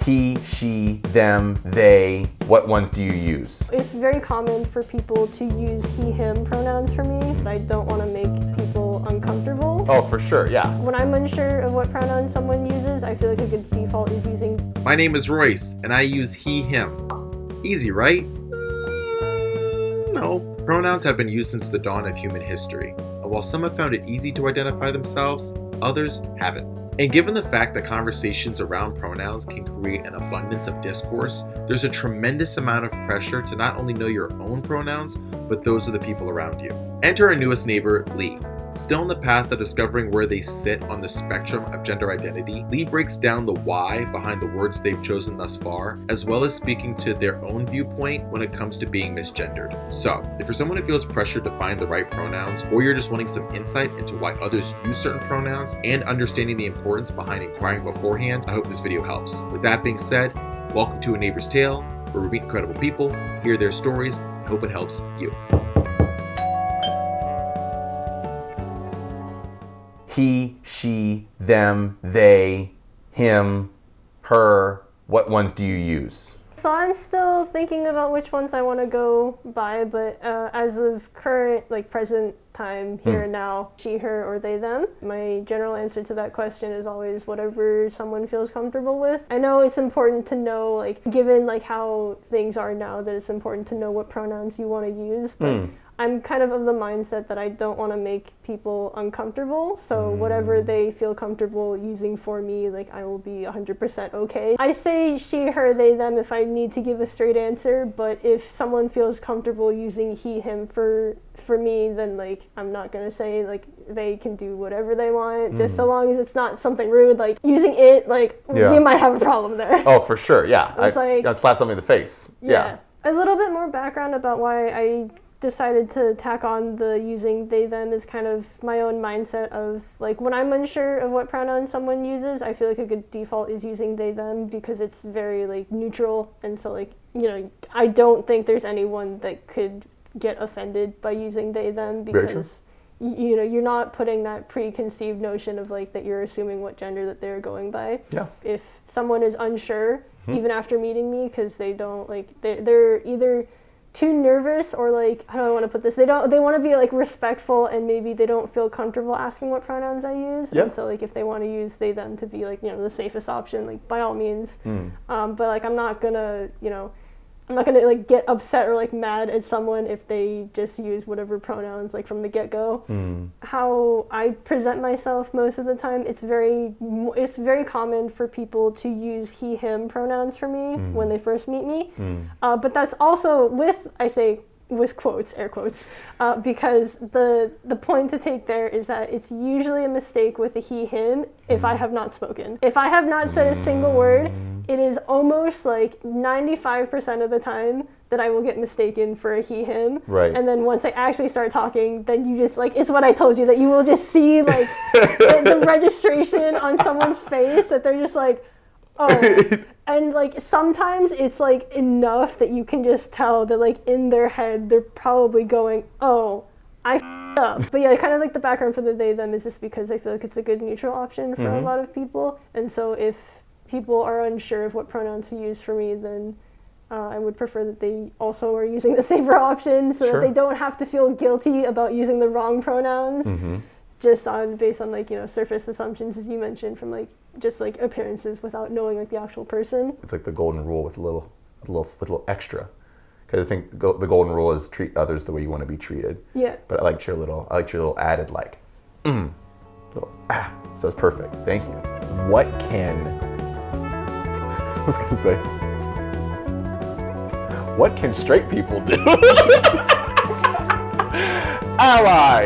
He, she, them, they. What ones do you use? It's very common for people to use he, him pronouns for me. I don't want to make people uncomfortable. Oh, for sure, yeah. When I'm unsure of what pronoun someone uses, I feel like a good default is using. My name is Royce, and I use he, him. Easy, right? No. Pronouns have been used since the dawn of human history. And while some have found it easy to identify themselves, others haven't. And given the fact that conversations around pronouns can create an abundance of discourse, there's a tremendous amount of pressure to not only know your own pronouns, but those of the people around you. Enter our newest neighbor, Lee. Still on the path of discovering where they sit on the spectrum of gender identity, Lee breaks down the why behind the words they've chosen thus far, as well as speaking to their own viewpoint when it comes to being misgendered. So, if you're someone who feels pressured to find the right pronouns, or you're just wanting some insight into why others use certain pronouns, and understanding the importance behind inquiring beforehand, I hope this video helps. With that being said, welcome to A Neighbor's Tale, where we meet incredible people, hear their stories, and hope it helps you. He, she, them, they, him, her. What ones do you use? So I'm still thinking about which ones I want to go by, but as of current, present time, here and now, she, her, or they, them. My general answer to that question is always whatever someone feels comfortable with. I know it's important to know, given how things are now, that it's important to know what pronouns you want to use, but I'm kind of the mindset that I don't want to make people uncomfortable, so whatever they feel comfortable using for me, I will be 100% okay. I say she, her, they, them if I need to give a straight answer, but if someone feels comfortable using he, him for me, then I'm not gonna say they can do whatever they want, just so long as it's not something rude, using it, we might have a problem there. Oh, for sure, yeah. It's gotta slap something in the face. Yeah. A little bit more background about why I decided to tack on the using they, them is kind of my own mindset of when I'm unsure of what pronoun someone uses, I feel like a good default is using they, them because it's very neutral, and so I don't think there's anyone that could get offended by using they, them because you're not putting that preconceived notion of that you're assuming what gender that they're going by. Yeah. If someone is unsure even after meeting me because they don't they're either too nervous or how do I want to put this? They want to be respectful, and maybe they don't feel comfortable asking what pronouns I use. Yeah. And so if they want to use they, them to be the safest option, by all means. But I'm not gonna get upset or mad at someone if they just use whatever pronouns from the get-go. How I present myself most of the time, it's very common for people to use he, him pronouns for me when they first meet me. But that's also with quotes, air quotes, because the point to take there is that it's usually a mistake with a he, him if I have not spoken. If I have not said a single word, it is almost 95% of the time that I will get mistaken for a he, him. Right. And then once I actually start talking, then you just it's what I told you, that you will just see the registration on someone's face that they're just oh. And sometimes it's enough that you can just tell that in their head they're probably going, oh, I f***ed up. But yeah, kind of the background for the they, them is just because I feel it's a good neutral option for a lot of people. And so if people are unsure of what pronouns to use for me, then I would prefer that they also are using the safer option so that they don't have to feel guilty about using the wrong pronouns just based on surface assumptions, as you mentioned, from just appearances without knowing the actual person. it's the golden rule with a little extra, because I think the golden rule is treat others the way you want to be treated. Yeah. But I liked your little added little so it's perfect. Thank you. What can I was gonna say, what can straight people do? Ally.